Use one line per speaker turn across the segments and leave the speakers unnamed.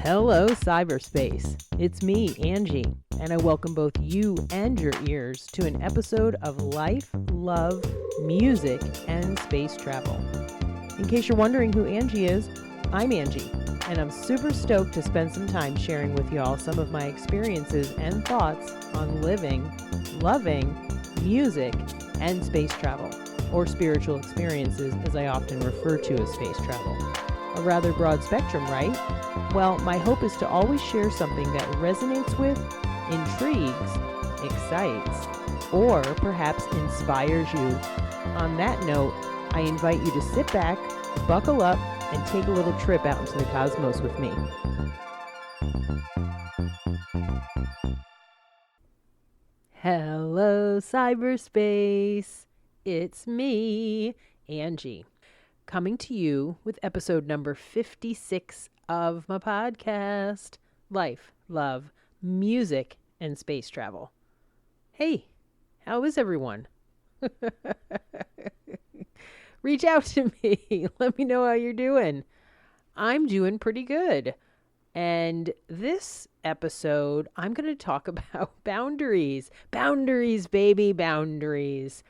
Hello, cyberspace. It's me, Angie, and I welcome both you and your ears to an episode of Life, Love, Music, and Space Travel. In case you're wondering who Angie is, I'm Angie, and I'm super stoked to spend some time sharing with y'all some of my experiences and thoughts on living, loving, music, and space travel, or spiritual experiences as I often refer to as space travel. A rather broad spectrum, right? Well, my hope is to always share something that resonates with, intrigues, excites, or perhaps inspires you. On that note, I invite you to sit back, buckle up, and take a little trip out into the cosmos with me. Hello, cyberspace. It's me, Angie, coming to you with episode number 56 of my podcast, Life, Love, Music, and Space Travel. Hey, how is everyone? Reach out to me. Let me know how you're doing. I'm doing pretty good. And this episode, I'm going to talk about boundaries. Boundaries, baby, boundaries.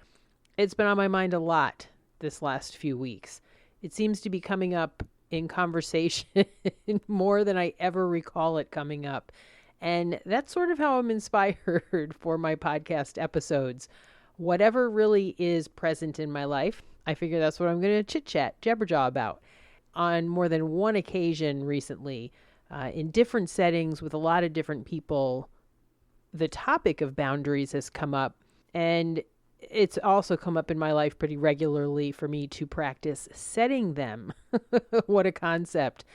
It's been on my mind a lot this last few weeks. It seems to be coming up in conversation more than I ever recall it coming up. And that's sort of how I'm inspired for my podcast episodes. Whatever really is present in my life, I figure that's what I'm going to chit-chat, jabberjaw about. On more than one occasion recently, in different settings with a lot of different people, the topic of boundaries has come up, and it's also come up in my life pretty regularly for me to practice setting them. What a concept.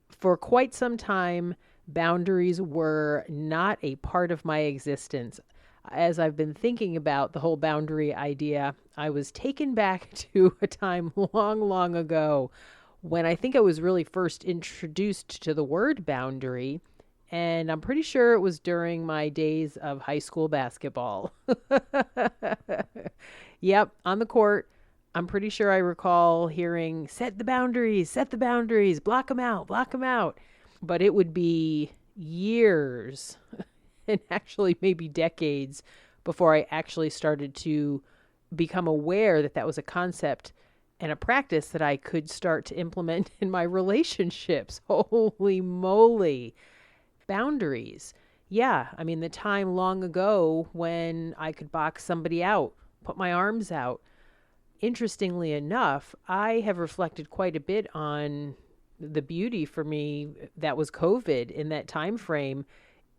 For quite some time, boundaries were not a part of my existence. As I've been thinking about the whole boundary idea, I was taken back to a time long, long ago when I think I was really first introduced to the word boundary. And I'm pretty sure it was during my days of high school basketball. Yep, on the court. I'm pretty sure I recall hearing, set the boundaries, block them out. But it would be years and actually maybe decades before I actually started to become aware that that was a concept and a practice that I could start to implement in my relationships. Holy moly. Boundaries. Yeah, I mean, the time long ago when I could box somebody out, put my arms out. Interestingly enough, I have reflected quite a bit on the beauty for me that was COVID in that time frame.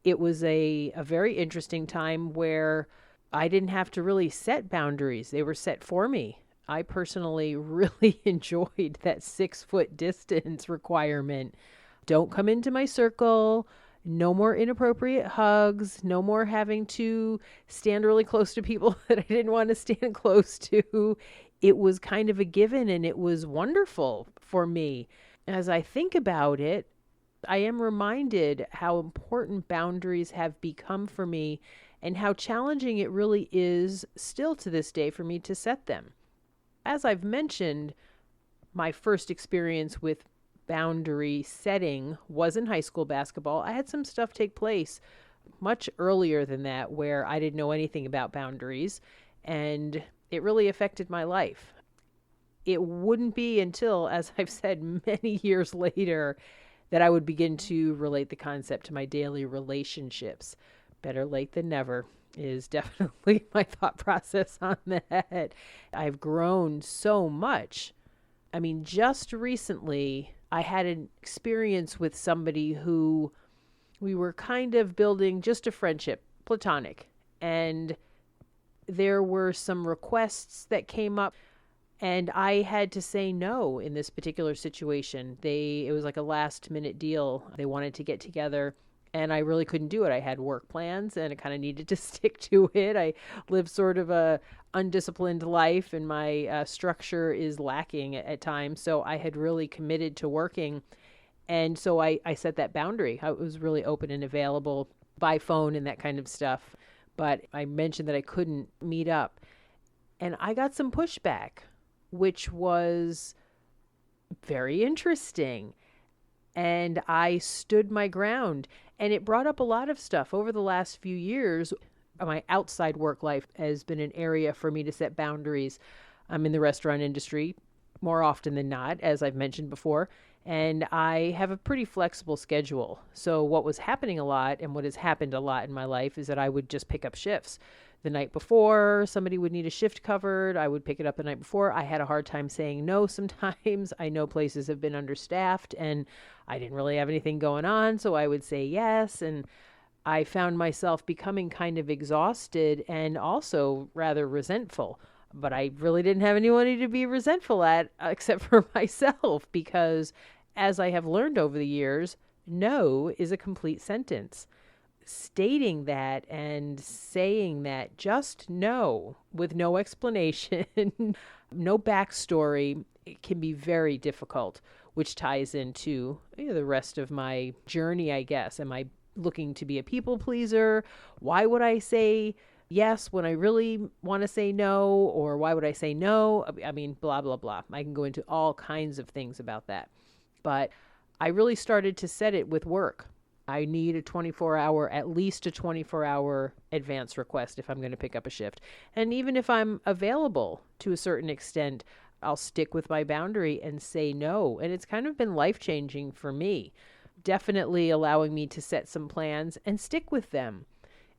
It was a very interesting time where I didn't have to really set boundaries. They were set for me. I personally really enjoyed that 6-foot distance requirement. Don't come into my circle. No more inappropriate hugs. No more having to stand really close to people that I didn't want to stand close to. It was kind of a given, and it was wonderful for me. As I think about it, I am reminded how important boundaries have become for me and how challenging it really is still to this day for me to set them. As I've mentioned, my first experience with boundary setting was in high school basketball. I had some stuff take place much earlier than that where I didn't know anything about boundaries, and it really affected my life. It wouldn't be until, as I've said, many years later that I would begin to relate the concept to my daily relationships. Better late than never is definitely my thought process on that. I've grown so much. I mean, just recently, I had an experience with somebody who we were kind of building just a friendship, platonic. And there were some requests that came up, and I had to say no in this particular situation. It was like a last minute deal. They wanted to get together, and I really couldn't do it. I had work plans, and I kind of needed to stick to it. I live sort of a undisciplined life, and my structure is lacking at times. So I had really committed to working. And so I set that boundary. I was really open and available by phone and that kind of stuff. But I mentioned that I couldn't meet up. And I got some pushback, which was very interesting. And I stood my ground. And it brought up a lot of stuff over the last few years. My outside work life has been an area for me to set boundaries. I'm in the restaurant industry more often than not, as I've mentioned before, and I have a pretty flexible schedule. So what was happening a lot and what has happened a lot in my life is that I would just pick up shifts. The night before, somebody would need a shift covered. I would pick it up the night before. I had a hard time saying no sometimes. I know places have been understaffed and I didn't really have anything going on, so I would say yes. And I found myself becoming kind of exhausted and also rather resentful. But I really didn't have anyone to be resentful at except for myself because, as I have learned over the years, no is a complete sentence. Stating that and saying that just no with no explanation, no backstory, it can be very difficult, which ties into the rest of my journey, I guess. Am I looking to be a people pleaser? Why would I say yes when I really want to say no? Or why would I say no? I mean, blah, blah, blah. I can go into all kinds of things about that. But I really started to set it with work. I need at least a 24-hour advance request if I'm going to pick up a shift. And even if I'm available to a certain extent, I'll stick with my boundary and say no. And it's kind of been life-changing for me. Definitely allowing me to set some plans and stick with them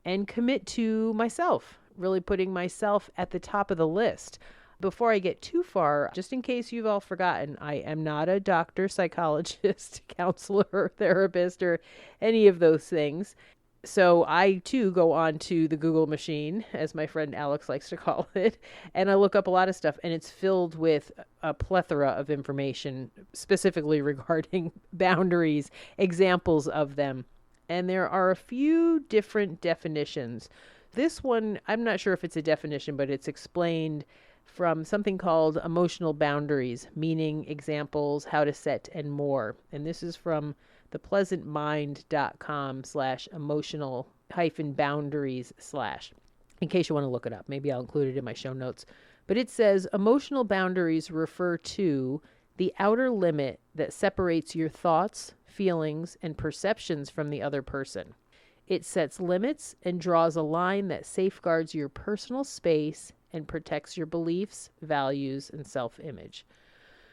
and commit to myself, really putting myself at the top of the list. Before I get too far, just in case you've all forgotten, I am not a doctor, psychologist, counselor, therapist, or any of those things. So I, too, go on to the Google machine, as my friend Alex likes to call it, and I look up a lot of stuff, and it's filled with a plethora of information, specifically regarding boundaries, examples of them. And there are a few different definitions. This one, I'm not sure if it's a definition, but it's explained from something called emotional boundaries, meaning, examples, how to set, and more. And this is from thepleasantmind.com/emotional-boundaries/ in case you want to look it up. Maybe I'll include it in my show notes. But it says emotional boundaries refer to the outer limit that separates your thoughts, feelings, and perceptions from the other person. It sets limits and draws a line that safeguards your personal space and protects your beliefs, values, and self-image.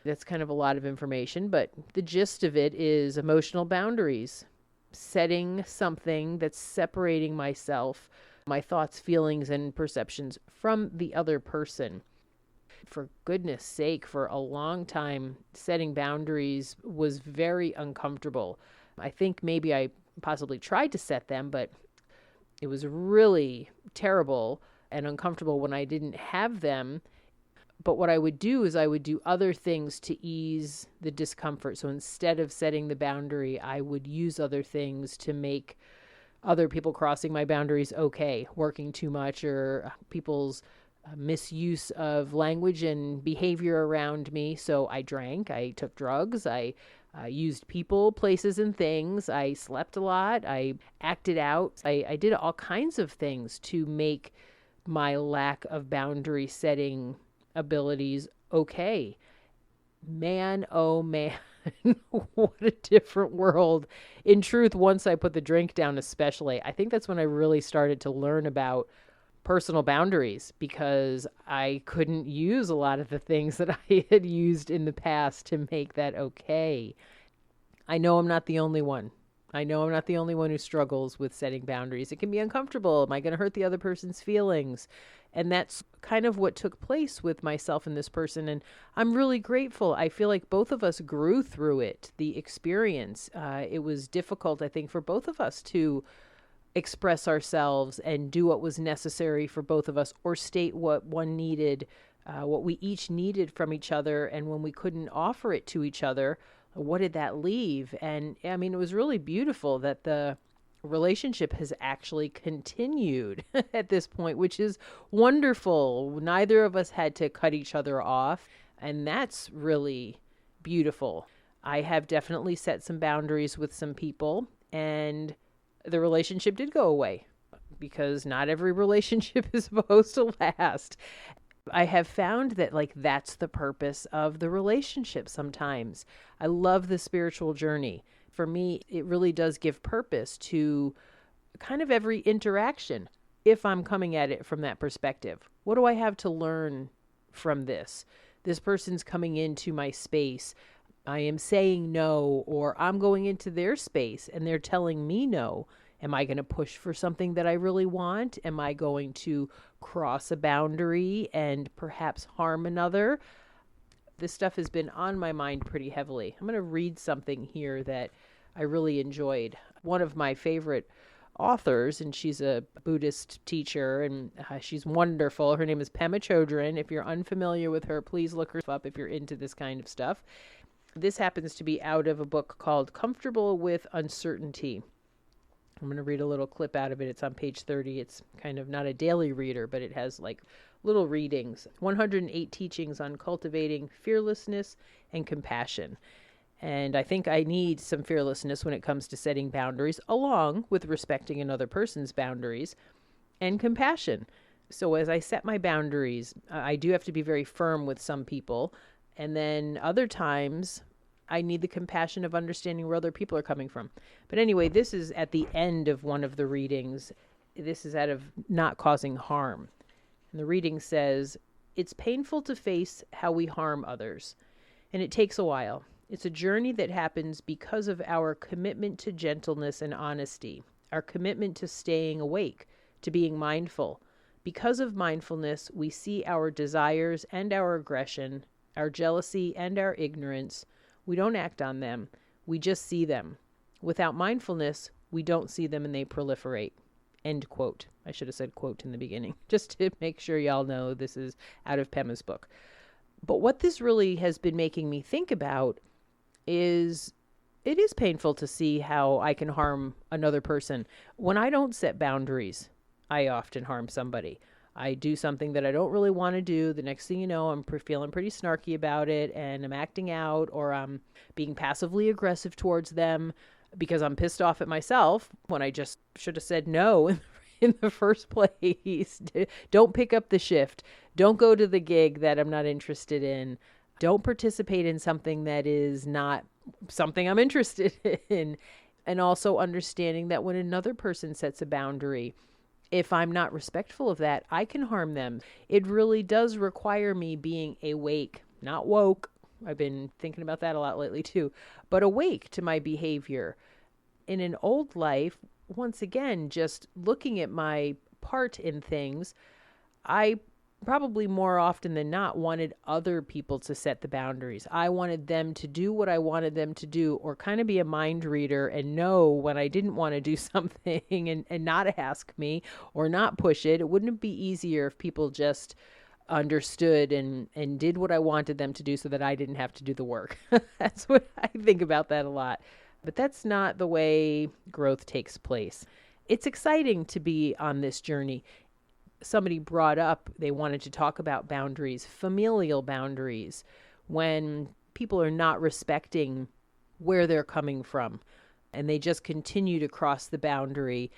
That's kind of a lot of information, but the gist of it is emotional boundaries, setting something that's separating myself, my thoughts, feelings, and perceptions from the other person. For goodness sake, for a long time, setting boundaries was very uncomfortable. I think maybe I possibly tried to set them, but it was really terrible and uncomfortable when I didn't have them. But what I would do is I would do other things to ease the discomfort. So instead of setting the boundary, I would use other things to make other people crossing my boundaries okay, working too much, or people's misuse of language and behavior around me. So I drank, I took drugs, I used people, places, and things. I slept a lot. I acted out. I did all kinds of things to make my lack of boundary setting abilities okay. Man, oh man, what a different world. In truth, once I put the drink down especially, I think that's when I really started to learn about personal boundaries, because I couldn't use a lot of the things that I had used in the past to make that okay. I know I'm not the only one. I know I'm not the only one who struggles with setting boundaries. It can be uncomfortable. Am I going to hurt the other person's feelings? And that's kind of what took place with myself and this person. And I'm really grateful. I feel like both of us grew through it, the experience. It was difficult, I think, for both of us to express ourselves and do what was necessary for both of us, or state what one needed, what we each needed from each other. And when we couldn't offer it to each other, what did that leave? And I mean, it was really beautiful that the relationship has actually continued at this point, which is wonderful. Neither of us had to cut each other off, and that's really beautiful. I have definitely set some boundaries with some people, and the relationship did go away, because not every relationship is supposed to last. I have found that that's the purpose of the relationship sometimes. I love the spiritual journey. For me, it really does give purpose to kind of every interaction if I'm coming at it from that perspective. What do I have to learn from this? This person's coming into my space. I am saying no, or I'm going into their space and they're telling me no. Am I going to push for something that I really want? Am I going to cross a boundary and perhaps harm another? This stuff has been on my mind pretty heavily. I'm going to read something here that I really enjoyed. One of my favorite authors, and she's a Buddhist teacher, and she's wonderful. Her name is Pema Chodron. If you're unfamiliar with her, please look her up if you're into this kind of stuff. This happens to be out of a book called Comfortable with Uncertainty. I'm going to read a little clip out of it. It's on page 30. It's kind of not a daily reader, but it has like little readings. 108 teachings on cultivating fearlessness and compassion. And I think I need some fearlessness when it comes to setting boundaries, along with respecting another person's boundaries, and compassion. So as I set my boundaries, I do have to be very firm with some people. And then other times, I need the compassion of understanding where other people are coming from. But anyway, this is at the end of one of the readings. This is out of not causing harm. And the reading says, "It's painful to face how we harm others, and it takes a while. It's a journey that happens because of our commitment to gentleness and honesty, our commitment to staying awake, to being mindful. Because of mindfulness, we see our desires and our aggression, our jealousy and our ignorance. We don't act on them. We just see them. Without mindfulness, we don't see them and they proliferate." End quote. I should have said quote in the beginning, just to make sure y'all know this is out of Pema's book. But what this really has been making me think about is it is painful to see how I can harm another person. When I don't set boundaries, I often harm somebody. I do something that I don't really want to do. The next thing you know, I'm feeling pretty snarky about it, and I'm acting out, or I'm being passively aggressive towards them because I'm pissed off at myself when I just should have said no in the first place. Don't pick up the shift. Don't go to the gig that I'm not interested in. Don't participate in something that is not something I'm interested in. And also understanding that when another person sets a boundary, if I'm not respectful of that, I can harm them. It really does require me being awake, not woke. I've been thinking about that a lot lately too, but awake to my behavior. In an old life, once again, just looking at my part in things, I probably more often than not wanted other people to set the boundaries. I wanted them to do what I wanted them to do, or kind of be a mind reader and know when I didn't want to do something and not ask me or not push it. It wouldn't it be easier if people just understood and did what I wanted them to do so that I didn't have to do the work? That's what I think about that a lot. But that's not the way growth takes place. It's exciting to be on this journey. Somebody brought up, they wanted to talk about boundaries, familial boundaries, when people are not respecting where they're coming from and they just continue to cross the boundary.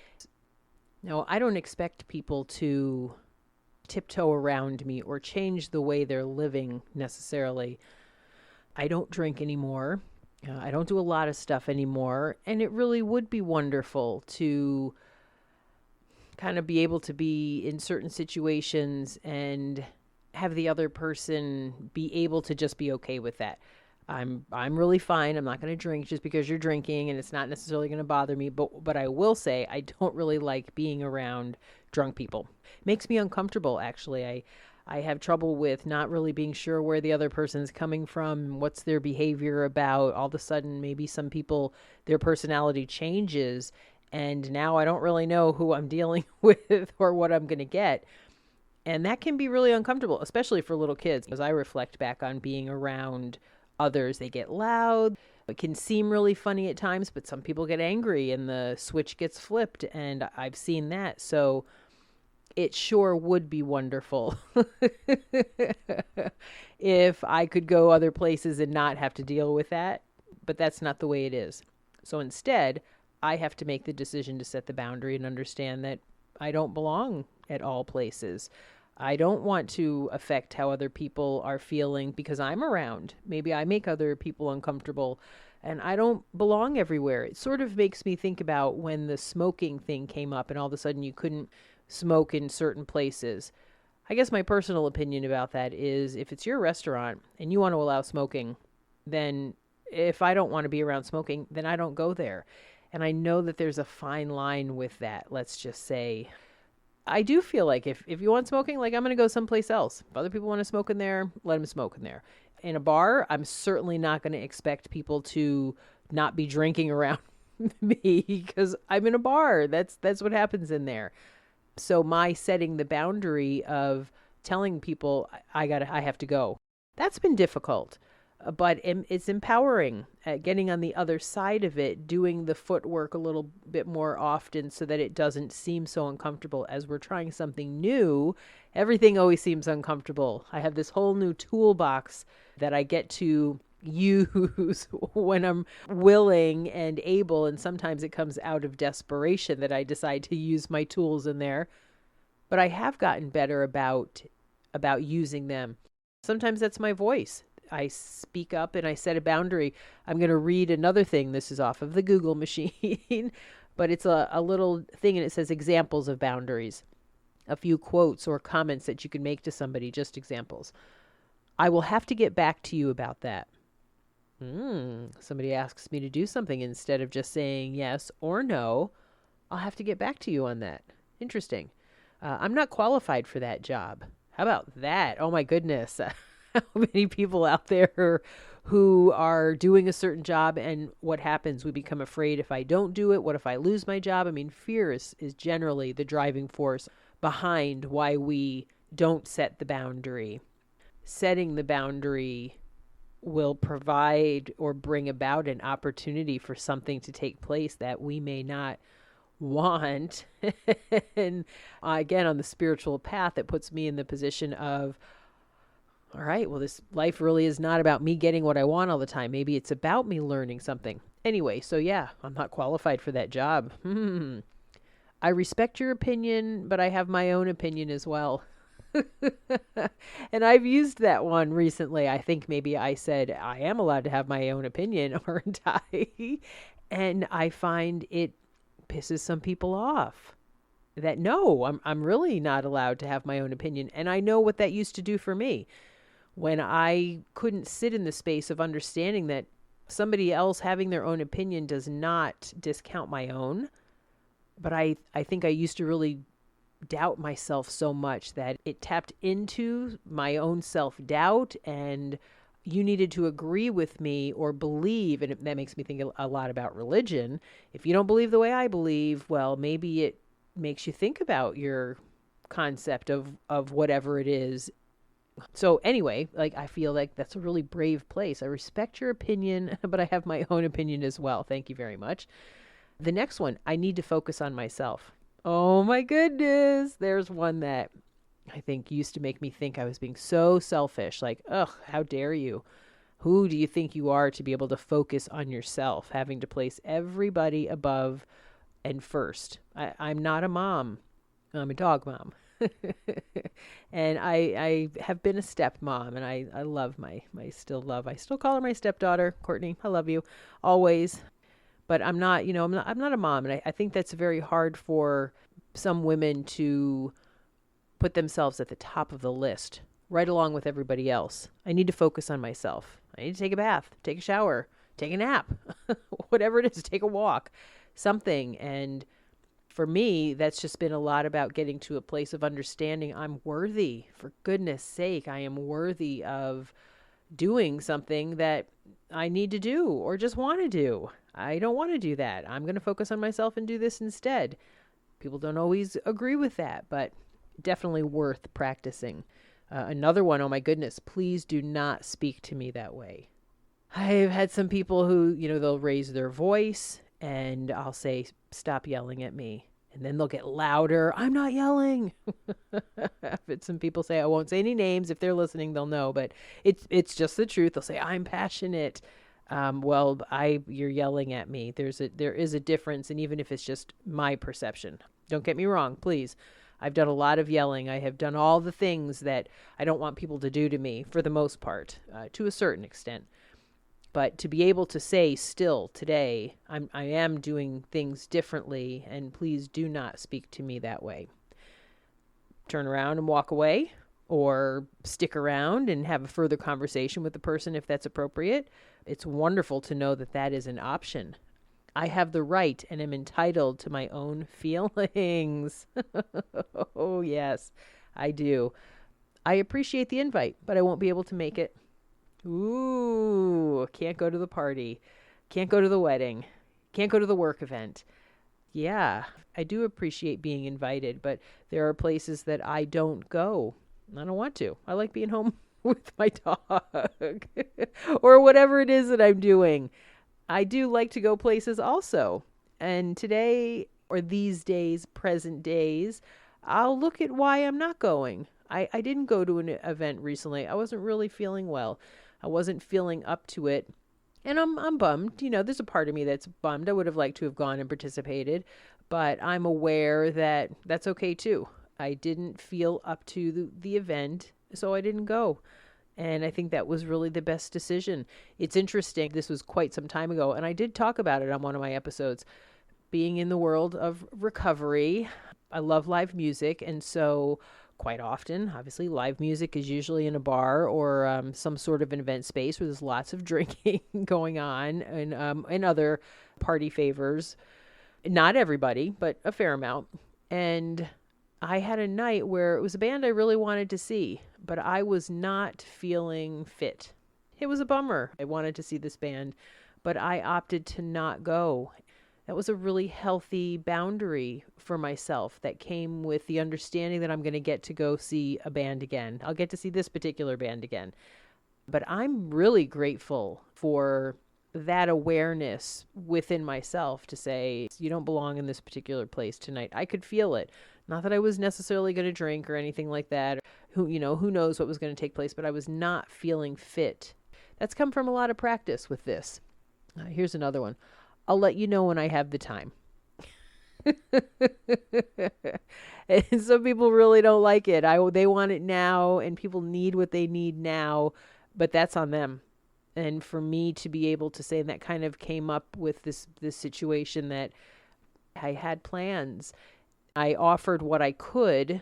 No, I don't expect people to tiptoe around me or change the way they're living necessarily. I don't drink anymore. I don't do a lot of stuff anymore. And it really would be wonderful to kind of be able to be in certain situations and have the other person be able to just be okay with that. I'm really fine. I'm not going to drink just because you're drinking, and it's not necessarily going to bother me. But I will say I don't really like being around drunk people. It makes me uncomfortable, actually. I have trouble with not really being sure where the other person's coming from, what's their behavior about. All of a sudden, maybe some people, their personality changes, and now I don't really know who I'm dealing with or what I'm going to get. And that can be really uncomfortable, especially for little kids. As I reflect back on being around others, they get loud. It can seem really funny at times, but some people get angry and the switch gets flipped, and I've seen that. So it sure would be wonderful if I could go other places and not have to deal with that. But that's not the way it is. So instead, I have to make the decision to set the boundary and understand that I don't belong at all places. I don't want to affect how other people are feeling because I'm around. Maybe I make other people uncomfortable. and I don't belong everywhere. It sort of makes me think about when the smoking thing came up and all of a sudden you couldn't smoke in certain places. I guess my personal opinion about that is if it's your restaurant and you want to allow smoking, then if I don't want to be around smoking, then I don't go there. And I know that there's a fine line with that. Let's just say I do feel like if you want smoking, like I'm going to go someplace else. If other people want to smoke in there, let them smoke in there. In a bar, I'm certainly not going to expect people to not be drinking around me because I'm in a bar. That's what happens in there. So my setting the boundary of telling people I have to go. That's been difficult, but it's empowering. Getting on the other side of it, doing the footwork a little bit more often so that it doesn't seem so uncomfortable as we're trying something new. Everything always seems uncomfortable. I have this whole new toolbox that I get to use when I'm willing and able, and sometimes it comes out of desperation that I decide to use my tools in there. But I have gotten better about using them. Sometimes that's my voice. I speak up and I set a boundary. I'm going to read another thing. This is off of the Google machine, but it's a little thing and it says examples of boundaries. A few quotes or comments that you can make to somebody, just examples. I will have to get back to you about that. Somebody asks me to do something, instead of just saying yes or no, I'll have to get back to you on that. Interesting. I'm not qualified for that job. How about that? Oh my goodness. How many people out there who are doing a certain job, and what happens? We become afraid, if I don't do it, what if I lose my job? I mean, fear is generally the driving force behind why we don't set the boundary. Setting the boundary will provide or bring about an opportunity for something to take place that we may not want. And again, on the spiritual path, it puts me in the position of, all right, well, this life really is not about me getting what I want all the time. Maybe it's about me learning something. Anyway, so yeah, I'm not qualified for that job. I respect your opinion, but I have my own opinion as well. And I've used that one recently. I think maybe I said I am allowed to have my own opinion, aren't I? And I find it pisses some people off that no, I'm really not allowed to have my own opinion. And I know what that used to do for me when I couldn't sit in the space of understanding that somebody else having their own opinion does not discount my own. But I think I used to really doubt myself so much that it tapped into my own self-doubt, and you needed to agree with me or believe, and that makes me think a lot about religion. If you don't believe the way I believe, well, maybe it makes you think about your concept of whatever it is. So anyway, like, I feel like that's a really brave place. I respect your opinion, but I have my own opinion as well. Thank you very much. The next one, I need to focus on myself. Oh my goodness. There's one that I think used to make me think I was being so selfish. Like, ugh, how dare you? Who do you think you are to be able to focus on yourself, having to place everybody above and first? I'm not a mom. I'm a dog mom. And I have been a stepmom, and I love I still call her my stepdaughter. Courtney, I love you always. But I'm not a mom. And I think that's very hard for some women to put themselves at the top of the list, right along with everybody else. I need to focus on myself. I need to take a bath, take a shower, take a nap, whatever it is, take a walk, something. And for me, that's just been a lot about getting to a place of understanding I'm worthy. For goodness sake, I am worthy of doing something that I need to do or just want to do. I don't want to do that. I'm going to focus on myself and do this instead. People don't always agree with that, but definitely worth practicing. Another one, oh my goodness, please do not speak to me that way. I've had some people who, they'll raise their voice and I'll say, stop yelling at me. And then they'll get louder. I'm not yelling. But some people say, I won't say any names. If they're listening, they'll know. But it's just the truth. They'll say, I'm passionate. You're yelling at me. There is a difference. And even if it's just my perception, don't get me wrong, please. I've done a lot of yelling. I have done all the things that I don't want people to do to me for the most part, to a certain extent. But to be able to say still today, I am doing things differently, and please do not speak to me that way. Turn around and walk away, or stick around and have a further conversation with the person if that's appropriate. It's wonderful to know that that is an option. I have the right and am entitled to my own feelings. Oh, yes, I do. I appreciate the invite, but I won't be able to make it. Ooh, can't go to the party. Can't go to the wedding. Can't go to the work event. Yeah, I do appreciate being invited, but there are places that I don't go. I don't want to. I like being home with my dog or whatever it is that I'm doing. I do like to go places also. And today, or these days, present days, I'll look at why I'm not going. I didn't go to an event recently. I wasn't really feeling well. I wasn't feeling up to it. And I'm bummed. There's a part of me that's bummed. I would have liked to have gone and participated, but I'm aware that that's okay too. I didn't feel up to the event, so I didn't go. And I think that was really the best decision. It's interesting. This was quite some time ago, and I did talk about it on one of my episodes. Being in the world of recovery, I love live music, and so quite often, obviously, live music is usually in a bar or some sort of an event space where there's lots of drinking going on and other party favors. Not everybody, but a fair amount. And I had a night where it was a band I really wanted to see, but I was not feeling fit. It was a bummer. I wanted to see this band, but I opted to not go. That was a really healthy boundary for myself that came with the understanding that I'm going to get to go see a band again. I'll get to see this particular band again. But I'm really grateful for that awareness within myself to say, you don't belong in this particular place tonight. I could feel it. Not that I was necessarily going to drink or anything like that. Who knows what was going to take place, but I was not feeling fit. That's come from a lot of practice with this. Here's another one. I'll let you know when I have the time. And some people really don't like it. They want it now, and people need what they need now, but that's on them. And for me to be able to say, and that kind of came up with this situation that I had plans. I offered what I could,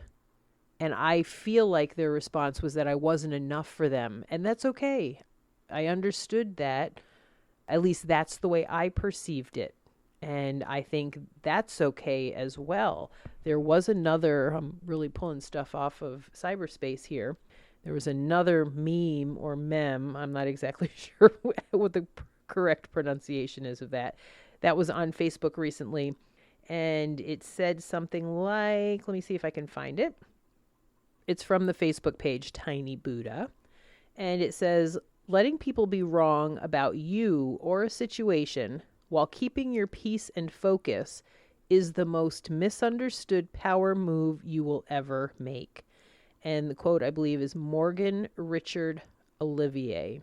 and I feel like their response was that I wasn't enough for them. And that's okay. I understood that. At least that's the way I perceived it. And I think that's okay as well. There was another, I'm really pulling stuff off of cyberspace here. There was another meme or meme. I'm not exactly sure what the correct pronunciation is of that. That was on Facebook recently. And it said something like, let me see if I can find it. It's from the Facebook page, Tiny Buddha. And it says, letting people be wrong about you or a situation while keeping your peace and focus is the most misunderstood power move you will ever make. And the quote, I believe, is Morgan Richard Olivier.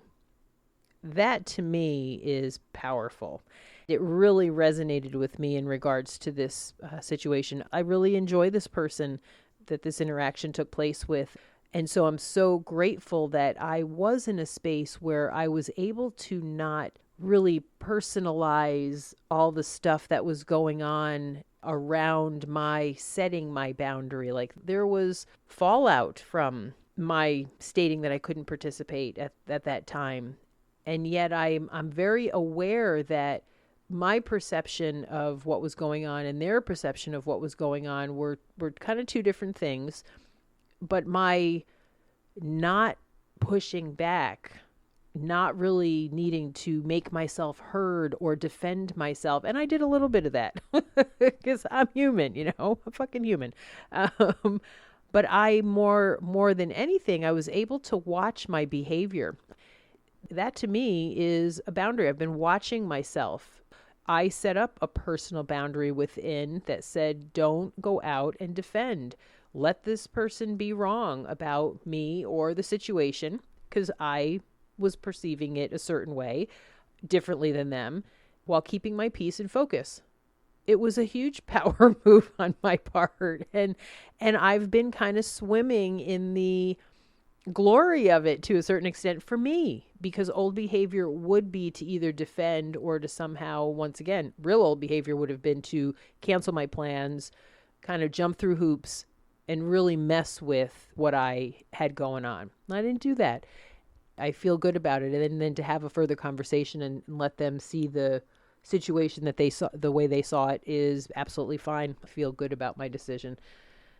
That to me is powerful. It really resonated with me in regards to this situation. I really enjoy this person that this interaction took place with. And so I'm so grateful that I was in a space where I was able to not really personalize all the stuff that was going on around my setting my boundary. Like there was fallout from my stating that I couldn't participate at that time. And yet I'm very aware that my perception of what was going on and their perception of what was going on were kind of two different things. But my not pushing back, not really needing to make myself heard or defend myself. And I did a little bit of that because I'm human, I'm fucking human. But I more than anything, I was able to watch my behavior. That to me is a boundary. I've been watching myself. I set up a personal boundary within that said, don't go out and defend. Let this person be wrong about me or the situation because I was perceiving it a certain way, differently than them, while keeping my peace and focus. It was a huge power move on my part. And I've been kind of swimming in the glory of it to a certain extent for me, because old behavior would be to either defend or to somehow, once again, real old behavior would have been to cancel my plans, kind of jump through hoops and really mess with what I had going on. I didn't do that. I feel good about it. And then to have a further conversation and let them see the situation that they saw, the way they saw it, is absolutely fine. I feel good about my decision.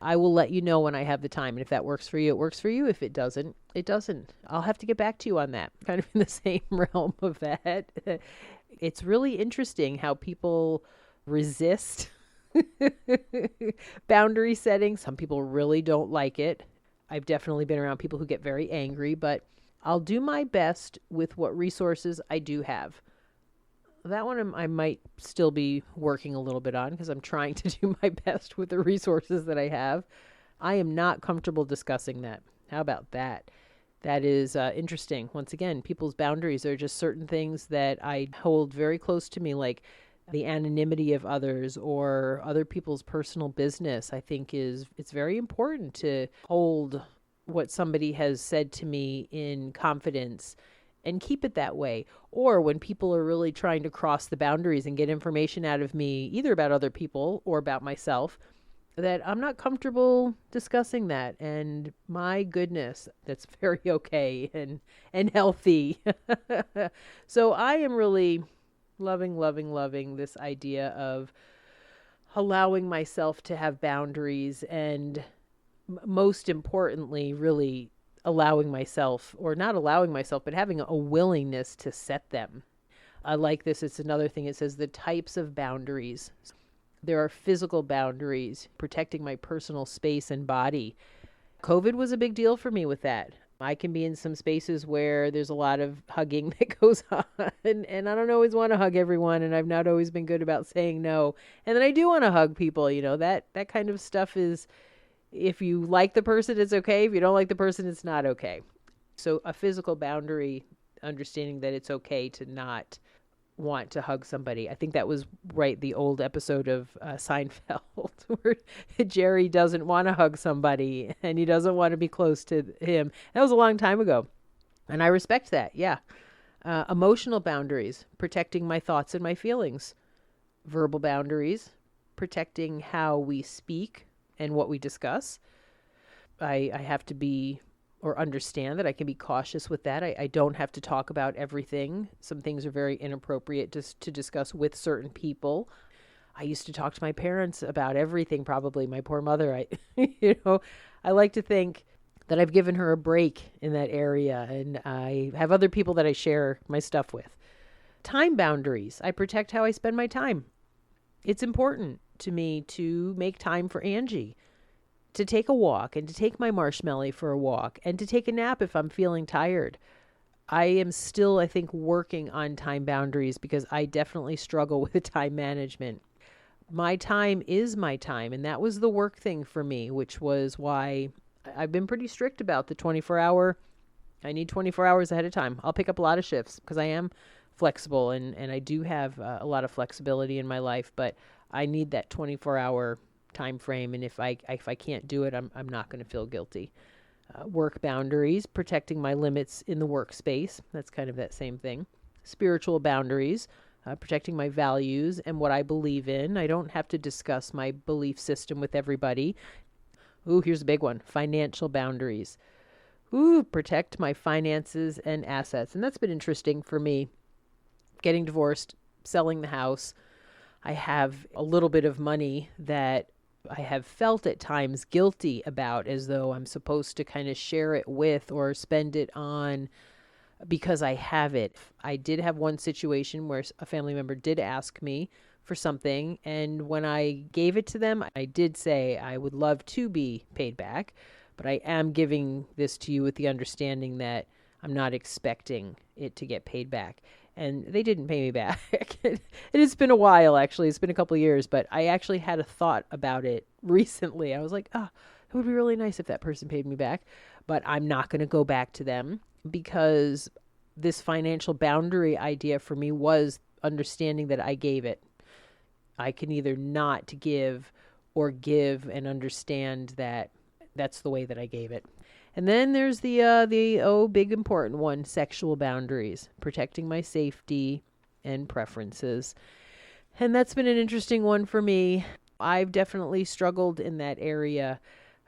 I will let you know when I have the time. And if that works for you, it works for you. If it doesn't, it doesn't. I'll have to get back to you on that. Kind of in the same realm of that. It's really interesting how people resist boundary setting. Some people really don't like it. I've definitely been around people who get very angry, but I'll do my best with what resources I do have. That one I might still be working a little bit on because I'm trying to do my best with the resources that I have. I am not comfortable discussing that. How about that? That is interesting. Once again, people's boundaries are just certain things that I hold very close to me, like the anonymity of others or other people's personal business. I think it's very important to hold what somebody has said to me in confidence and keep it that way. Or when people are really trying to cross the boundaries and get information out of me, either about other people or about myself, that I'm not comfortable discussing that. And my goodness, that's very okay and healthy. So I am really loving this idea of allowing myself to have boundaries, and most importantly, really allowing myself, or not allowing myself, but having a willingness to set them. I like this. It's another thing. It says the types of boundaries. There are physical boundaries, protecting my personal space and body. COVID was a big deal for me with that. I can be in some spaces where there's a lot of hugging that goes on, and I don't always want to hug everyone, and I've not always been good about saying no. And then I do want to hug people, that kind of stuff is, if you like the person, it's okay. If you don't like the person, it's not okay. So a physical boundary, understanding that it's okay to not want to hug somebody. I think that was the old episode of Seinfeld where Jerry doesn't want to hug somebody and he doesn't want to be close to him. That was a long time ago. And I respect that. Yeah. Emotional boundaries, protecting my thoughts and my feelings. Verbal boundaries, protecting how we speak and what we discuss. I have to be, or understand that I can be cautious with that. I don't have to talk about everything. Some things are very inappropriate to discuss with certain people. I used to talk to my parents about everything, probably. My poor mother. I like to think that I've given her a break in that area, and I have other people that I share my stuff with. Time boundaries. I protect how I spend my time. It's important to me to make time for Angie, to take a walk, and to take my marshmallow for a walk, and to take a nap if I'm feeling tired. I am still, I think, working on time boundaries because I definitely struggle with time management. My time is my time, and that was the work thing for me, which was why I've been pretty strict about the 24-hour. I need 24 hours ahead of time. I'll pick up a lot of shifts because I am flexible, and I do have a lot of flexibility in my life, but I need that 24-hour time frame, and if I can't do it, I'm not going to feel guilty. Work boundaries, protecting my limits in the workspace. That's kind of that same thing. Spiritual boundaries, protecting my values and what I believe in. I don't have to discuss my belief system with everybody. Ooh, here's a big one. Financial boundaries. Ooh, protect my finances and assets. And that's been interesting for me. Getting divorced, selling the house. I have a little bit of money that I have felt at times guilty about, as though I'm supposed to kind of share it with or spend it on because I have it. I did have one situation where a family member did ask me for something, and when I gave it to them, I did say I would love to be paid back, but I am giving this to you with the understanding that I'm not expecting it to get paid back. And they didn't pay me back. It's been a while, actually. It's been a couple of years, but I actually had a thought about it recently. I was like, it would be really nice if that person paid me back, but I'm not going to go back to them because this financial boundary idea for me was understanding that I gave it. I can either not give or give and understand that that's the way that I gave it. And then there's the big important one, sexual boundaries, protecting my safety and preferences. And that's been an interesting one for me. I've definitely struggled in that area.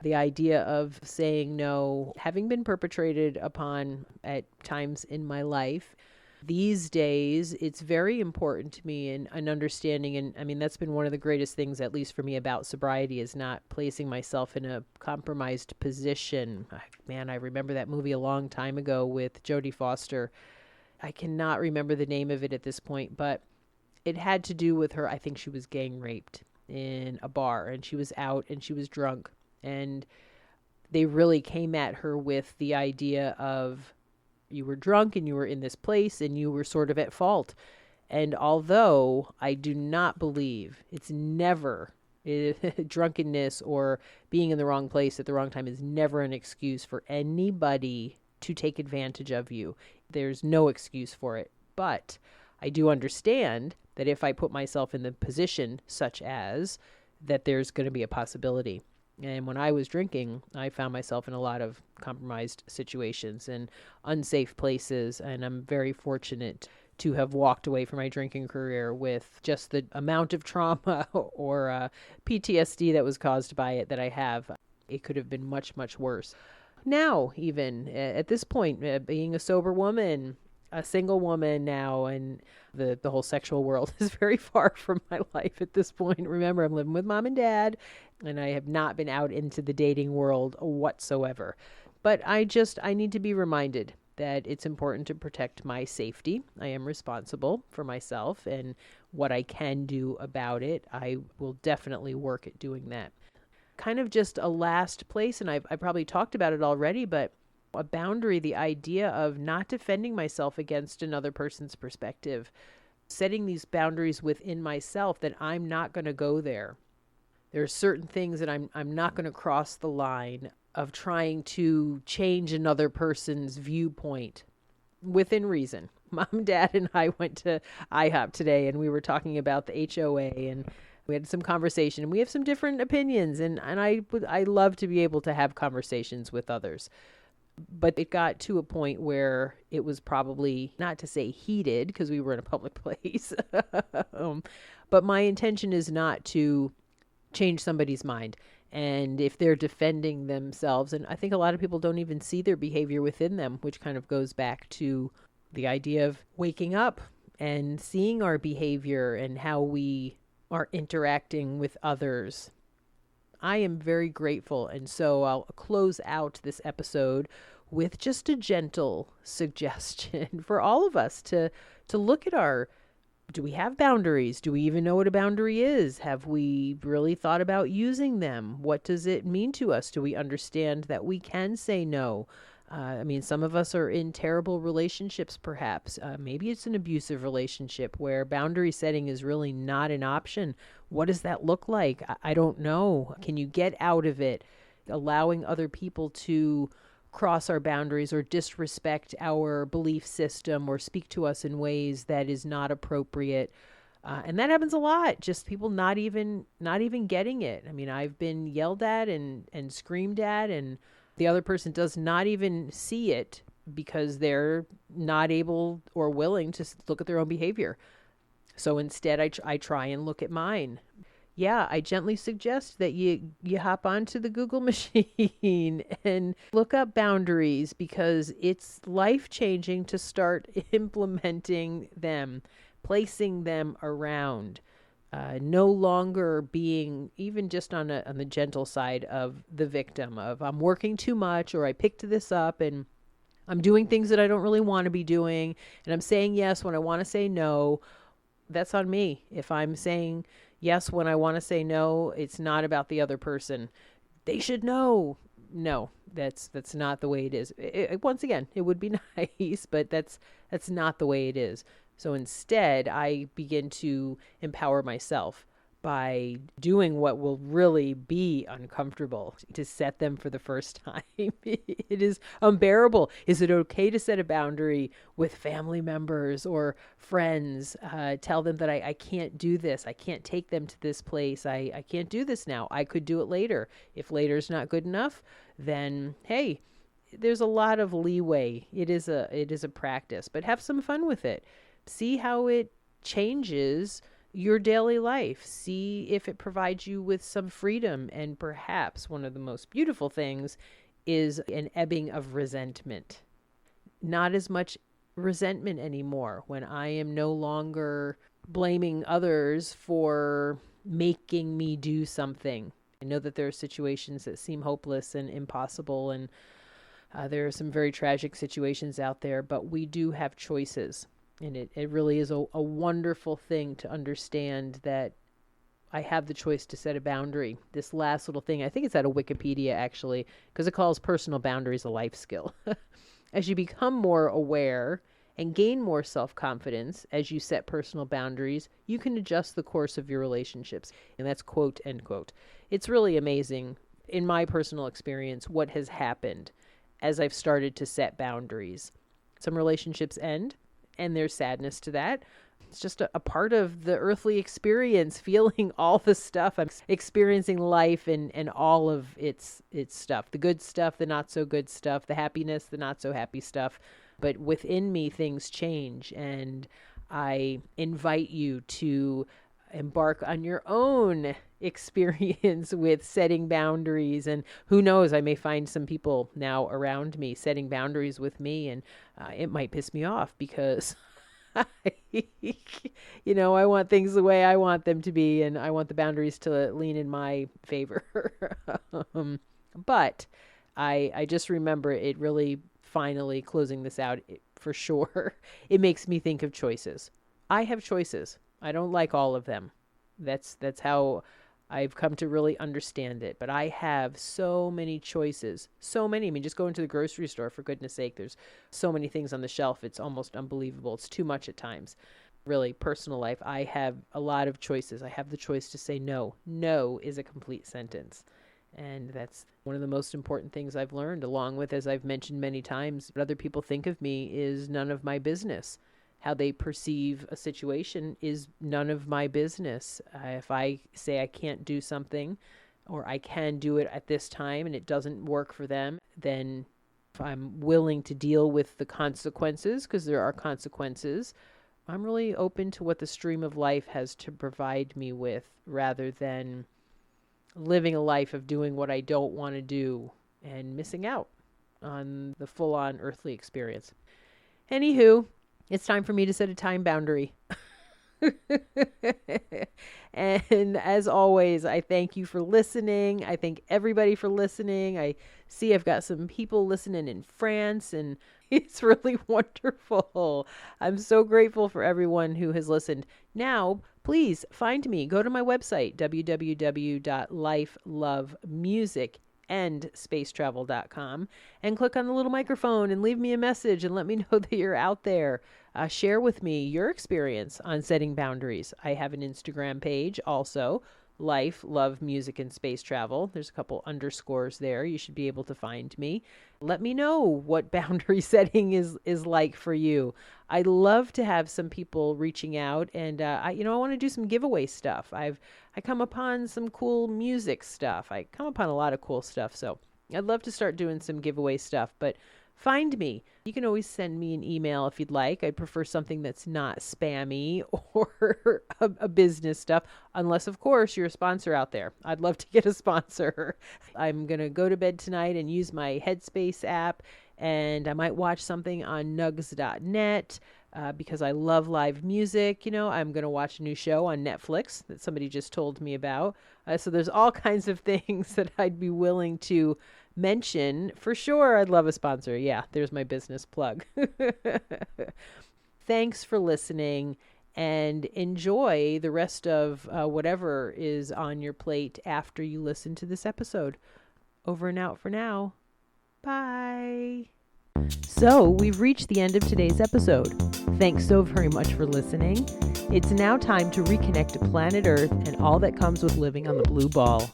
The idea of saying no, having been perpetrated upon at times in my life. These days, it's very important to me in an understanding. And I mean, that's been one of the greatest things, at least for me, about sobriety, is not placing myself in a compromised position. Man, I remember that movie a long time ago with Jodie Foster. I cannot remember the name of it at this point, but it had to do with her. I think she was gang raped in a bar, and she was out and she was drunk. And they really came at her with the idea of, you were drunk and you were in this place and you were sort of at fault. And although I do not believe it's never drunkenness or being in the wrong place at the wrong time is never an excuse for anybody to take advantage of you. There's no excuse for it. But I do understand that if I put myself in the position such as that, there's going to be a possibility. And when I was drinking, I found myself in a lot of compromised situations and unsafe places. And I'm very fortunate to have walked away from my drinking career with just the amount of trauma or PTSD that was caused by it that I have. It could have been much, much worse. Now, even at this point, being a sober woman, a single woman now, and the whole sexual world is very far from my life at this point. Remember, I'm living with mom and dad, and I have not been out into the dating world whatsoever. But I need to be reminded that it's important to protect my safety. I am responsible for myself and what I can do about it. I will definitely work at doing that. Kind of just a last place, and I probably talked about it already, but a boundary, the idea of not defending myself against another person's perspective, setting these boundaries within myself that I'm not going to go there. There are certain things that I'm not going to cross the line of trying to change another person's viewpoint within reason. Mom, Dad, and I went to IHOP today, and we were talking about the HOA, and we had some conversation, and we have some different opinions, and I love to be able to have conversations with others. But it got to a point where it was probably, not to say heated, because we were in a public place, but my intention is not to change somebody's mind. And if they're defending themselves, and I think a lot of people don't even see their behavior within them, which kind of goes back to the idea of waking up and seeing our behavior and how we are interacting with others. I am very grateful, and so I'll close out this episode with just a gentle suggestion for all of us to look at do we have boundaries? Do we even know what a boundary is? Have we really thought about using them? What does it mean to us? Do we understand that we can say no? Some of us are in terrible relationships, perhaps. Maybe it's an abusive relationship where boundary setting is really not an option. What does that look like? I don't know. Can you get out of it? Allowing other people to cross our boundaries or disrespect our belief system or speak to us in ways that is not appropriate. And that happens a lot. Just people not even getting it. I mean, I've been yelled at and screamed at, and the other person does not even see it because they're not able or willing to look at their own behavior. So instead, I try and look at mine. Yeah, I gently suggest that you hop onto the Google machine and look up boundaries, because it's life-changing to start implementing them, placing them around. No longer being even just on the gentle side of the victim of I'm working too much, or I picked this up and I'm doing things that I don't really want to be doing, and I'm saying yes when I want to say no. That's on me. If I'm saying yes when I want to say no, it's not about the other person. They should know. No, that's not the way it is. Once again, it would be nice, but that's not the way it is. So instead, I begin to empower myself by doing what will really be uncomfortable to set them for the first time. It is unbearable. Is it okay to set a boundary with family members or friends? Tell them that I can't do this. I can't take them to this place. I can't do this now. I could do it later. If later is not good enough, then hey, there's a lot of leeway. It is a practice, but have some fun with it. See how it changes your daily life. See if it provides you with some freedom. And perhaps one of the most beautiful things is an ebbing of resentment. Not as much resentment anymore when I am no longer blaming others for making me do something. I know that there are situations that seem hopeless and impossible, and there are some very tragic situations out there, but we do have choices. And it really is a wonderful thing to understand that I have the choice to set a boundary. This last little thing, I think it's out of Wikipedia actually, because it calls personal boundaries a life skill. As you become more aware and gain more self-confidence as you set personal boundaries, you can adjust the course of your relationships. And that's quote, end quote. It's really amazing, in my personal experience, what has happened as I've started to set boundaries. Some relationships end, and there's sadness to that. It's just a part of the earthly experience, feeling all the stuff. I'm experiencing life and all of its stuff, the good stuff, the not so good stuff, the happiness, the not so happy stuff. But within me, things change, and I invite you to embark on your own experience with setting boundaries. And who knows, I may find some people now around me setting boundaries with me, and it might piss me off because I want things the way I want them to be, and I want the boundaries to lean in my favor. But I just remember it really, finally closing this out, for sure, it makes me think of choices. I have choices. I don't like all of them. That's how I've come to really understand it. But I have so many choices. So many. I mean, just go into the grocery store, for goodness sake. There's so many things on the shelf. It's almost unbelievable. It's too much at times. Really, personal life, I have a lot of choices. I have the choice to say no. No is a complete sentence. And that's one of the most important things I've learned, along with, as I've mentioned many times, what other people think of me is none of my business. How they perceive a situation is none of my business. If I say I can't do something, or I can do it at this time and it doesn't work for them, then if I'm willing to deal with the consequences, because there are consequences, I'm really open to what the stream of life has to provide me with, rather than living a life of doing what I don't want to do and missing out on the full-on earthly experience. Anywho, it's time for me to set a time boundary. And as always, I thank you for listening. I thank everybody for listening. I see I've got some people listening in France, and it's really wonderful. I'm so grateful for everyone who has listened. Now, please find me. Go to my website, www.lifelovemusic.com, and click on the little microphone and leave me a message and let me know that you're out there. Share with me your experience on setting boundaries. I have an Instagram page also, Life, Love, Music, and Space Travel. There's a couple underscores there. You should be able to find me. Let me know what boundary setting is like for you. I love to have some people reaching out, and I want to do some giveaway stuff. I come upon some cool music stuff. I come upon a lot of cool stuff, so I'd love to start doing some giveaway stuff, but find me. You can always send me an email if you'd like. I'd prefer something that's not spammy or a business stuff, unless, of course, you're a sponsor out there. I'd love to get a sponsor. I'm going to go to bed tonight and use my Headspace app, and I might watch something on nugs.net because I love live music. I'm going to watch a new show on Netflix that somebody just told me about. So there's all kinds of things that I'd be willing to mention. For sure, I'd love a sponsor. Yeah, there's my business plug. Thanks for listening, and enjoy the rest of whatever is on your plate after you listen to this episode. Over and out for now. Bye. So we've reached the end of today's episode. Thanks so very much for listening. It's now time to reconnect to planet Earth and all that comes with living on the blue ball.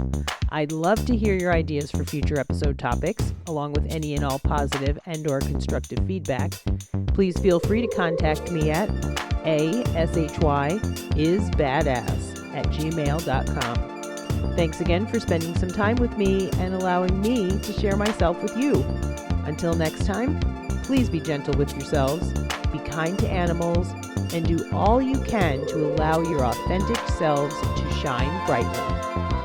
I'd love to hear your ideas for future episode topics, along with any and all positive and or constructive feedback. Please feel free to contact me at ashysbadass@gmail.com. Thanks again for spending some time with me and allowing me to share myself with you. Until next time, please be gentle with yourselves, be kind to animals, and do all you can to allow your authentic selves to shine brightly.